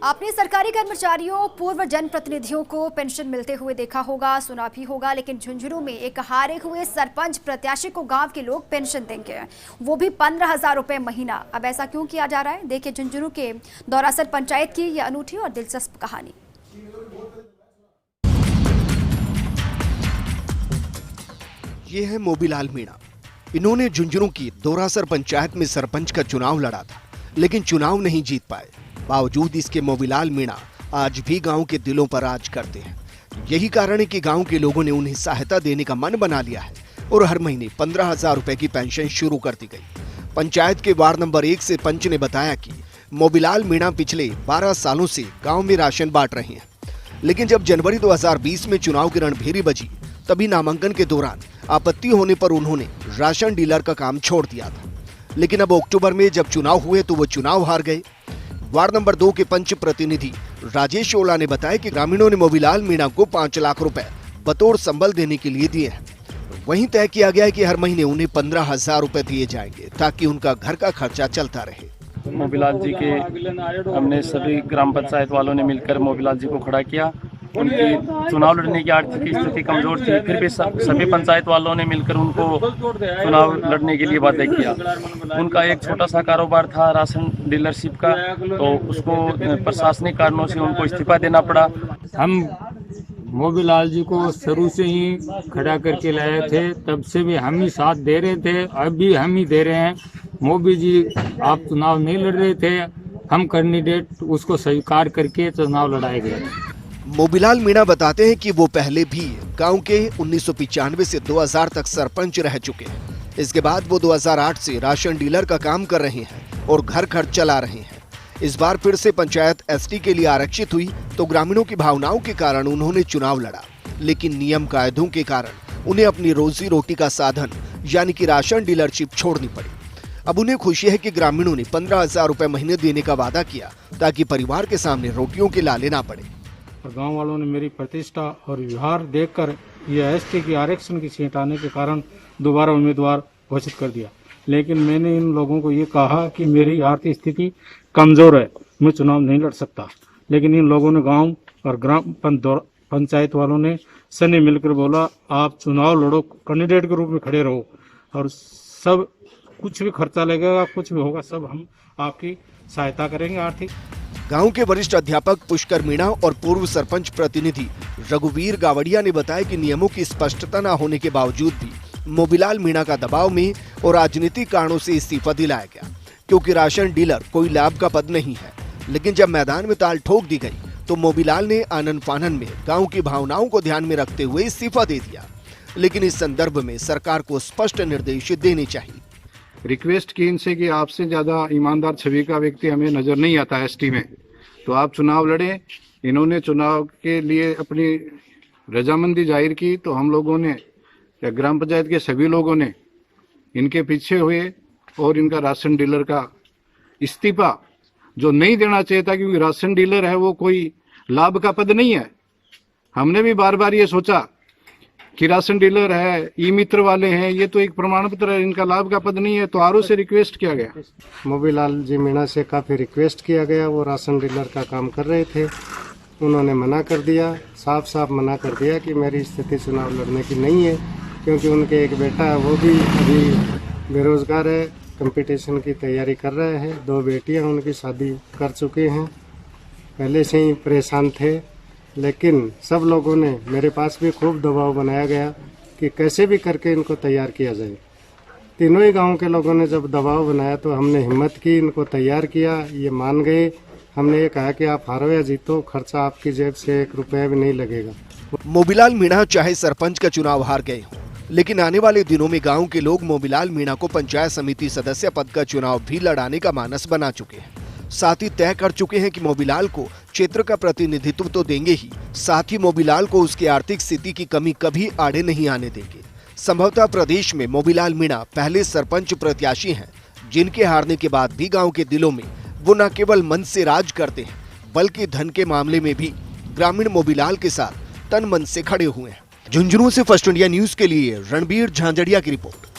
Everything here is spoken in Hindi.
आपने सरकारी कर्मचारियों, पूर्व जनप्रतिनिधियों को पेंशन मिलते हुए देखा होगा, सुना भी होगा, लेकिन झुंझुनू में एक हारे हुए सरपंच प्रत्याशी को गांव के लोग पेंशन देंगे, वो भी 15,000 रुपए महीना। अब ऐसा क्यों किया जा रहा है? देखिए झुंझुनू के दौरासर पंचायत की यह अनूठी और दिलचस्प कहानी। ये है मोबीलाल मीणा। इन्होंने झुंझुनू की दौरासर पंचायत में सरपंच का चुनाव लड़ा था, लेकिन चुनाव नहीं जीत पाए। बावजूद इसके मोबीलाल मीणा आज भी गांव के दिलों पर राज करते हैं। यही कारण है कि गांव के लोगों ने उन्हें सहायता देने का मन बना लिया है और हर महीने 15,000 रुपए की पेंशन शुरू कर दी गई। पंचायत के वार्ड नंबर 1 से पंच ने बताया कि मोबीलाल मीणा पिछले 12 सालों से गांव में राशन बांट रहे हैं, लेकिन जब जनवरी 2020 में चुनाव की रणभेरी बजी, तभी नामांकन के दौरान आपत्ति होने पर उन्होंने राशन डीलर का काम छोड़ दिया था। लेकिन अब अक्टूबर में जब चुनाव हुए तो वो चुनाव हार गए। वार्ड नंबर 2 के पंच प्रतिनिधि राजेश ओला ने बताया कि ग्रामीणों ने मोबीलाल मीणा को 5 लाख रुपए बतौर संबल देने के लिए दिए हैं। वहीं तय किया गया है कि हर महीने उन्हें 15,000 रुपए दिए जाएंगे ताकि उनका घर का खर्चा चलता रहे। मोबीलाल जी के हमने सभी ग्राम पंचायत वालों ने मिलकर मोबीलाल जी को खड़ा किया। उनकी चुनाव लड़ने की आर्थिक स्थिति कमजोर थी, फिर भी सभी पंचायत वालों ने मिलकर उनको चुनाव लड़ने के लिए बाध्य किया। उनका एक छोटा सा कारोबार था राशन डीलरशिप का, तो उसको प्रशासनिक कारणों से उनको इस्तीफा देना पड़ा। हम मोबीलाल जी को शुरू से ही खड़ा करके लाए थे, तब से भी हम ही साथ दे रहे थे, अब भी हम ही दे रहे हैं। मोबी जी आप चुनाव नहीं लड़ रहे थे, हम कैंडिडेट उसको स्वीकार करके चुनाव लड़ाए गए। मोबीलाल मीणा बताते हैं कि वो पहले भी गांव के 1995 से 2000 तक सरपंच रह चुके हैं। इसके बाद वो 2008 से राशन डीलर का काम कर रहे हैं और घर खर्च चला रहे हैं। इस बार फिर से पंचायत एसटी के लिए आरक्षित हुई तो ग्रामीणों की भावनाओं के कारण उन्होंने चुनाव लड़ा, लेकिन नियम कायदों के कारण उन्हें अपनी रोजी रोटी का साधन यानी कि राशन डीलरशिप छोड़नी पड़ी। अब उन्हें खुशी है कि ग्रामीणों ने 15,000 रुपए महीने देने का वादा किया ताकि परिवार के सामने रोटियों के लाले ना पड़े। गांव वालों ने मेरी प्रतिष्ठा और व्यवहार देखकर यह एसटी की आरक्षण की सीट आने के कारण दोबारा उम्मीदवार घोषित कर दिया। लेकिन मैंने इन लोगों को ये कहा कि मेरी आर्थिक स्थिति कमजोर है, मैं चुनाव नहीं लड़ सकता। लेकिन इन लोगों ने गांव और ग्राम पंचायत वालों ने सने मिलकर बोला, आप चुनाव लड़ो, कैंडिडेट के रूप में खड़े रहो और सब कुछ भी खर्चा लगेगा, कुछ भी होगा, सब हम आपकी सहायता करेंगे आर्थिक। गांव के वरिष्ठ अध्यापक पुष्कर मीणा और पूर्व सरपंच प्रतिनिधि रघुवीर गावड़िया ने बताया कि नियमों की स्पष्टता न होने के बावजूद भी मोबीलाल मीणा का दबाव में और राजनीतिक कारणों से इस्तीफा दिलाया गया, क्योंकि राशन डीलर कोई लाभ का पद नहीं है। लेकिन जब मैदान में ताल ठोक दी गई तो मोबीलाल ने आनन फानन में गाँव की भावनाओं को ध्यान में रखते हुए इस्तीफा दे दिया। लेकिन इस संदर्भ में सरकार को स्पष्ट निर्देश देने चाहिए। रिक्वेस्ट की इनसे कि आपसे ज्यादा ईमानदार छवि का व्यक्ति हमें नजर नहीं आता एसटी में, तो आप चुनाव लड़े। इन्होंने चुनाव के लिए अपनी रजामंदी जाहिर की, तो हम लोगों ने, ग्राम पंचायत के सभी लोगों ने इनके पीछे हुए और इनका राशन डीलर का इस्तीफा जो नहीं देना चाहिए था, क्योंकि राशन डीलर है वो कोई लाभ का पद नहीं है। हमने भी बार बार ये सोचा कि राशन डीलर है, ई मित्र वाले हैं, ये तो एक प्रमाण पत्र है, इनका लाभ का पद नहीं है। तो आरओ से रिक्वेस्ट किया गया, मोबीलाल जी मीणा से काफ़ी रिक्वेस्ट किया गया। वो राशन डीलर का काम कर रहे थे, उन्होंने मना कर दिया, साफ साफ मना कर दिया कि मेरी स्थिति चुनाव लड़ने की नहीं है, क्योंकि उनके एक बेटा है, वो भी अभी बेरोजगार है, कंपटीशन की तैयारी कर रहे हैं। 2 बेटियां उनकी शादी कर चुके हैं, पहले से ही परेशान थे। लेकिन सब लोगों ने, मेरे पास भी खूब दबाव बनाया गया कि कैसे भी करके इनको तैयार किया जाए। तीनों ही गांव के लोगों ने जब दबाव बनाया तो हमने हिम्मत की, इनको तैयार किया, ये मान गए। हमने ये कहा कि आप हारो या जीतो, खर्चा आपकी जेब से 1 रुपया भी नहीं लगेगा। मोबीलाल मीणा चाहे सरपंच का चुनाव हार गए हों, लेकिन आने वाले दिनों में गांव के लोग मोबीलाल मीणा को पंचायत समिति सदस्य पद का चुनाव भी लड़ाने का मानस बना चुके हैं। साथ ही तय कर चुके हैं कि मोबीलाल को क्षेत्र का प्रतिनिधित्व तो देंगे ही, साथ ही मोबीलाल को उसकी आर्थिक स्थिति की कमी कभी आड़े नहीं आने देंगे। संभवतः प्रदेश में मोबीलाल मीणा पहले सरपंच प्रत्याशी हैं जिनके हारने के बाद भी गांव के दिलों में वो न केवल मन से राज करते हैं, बल्कि धन के मामले में भी ग्रामीण मोबीलाल के साथ तन मन से खड़े हुए हैं। झुंझुनू से फर्स्ट इंडिया न्यूज के लिए रणबीर झांझड़िया की रिपोर्ट।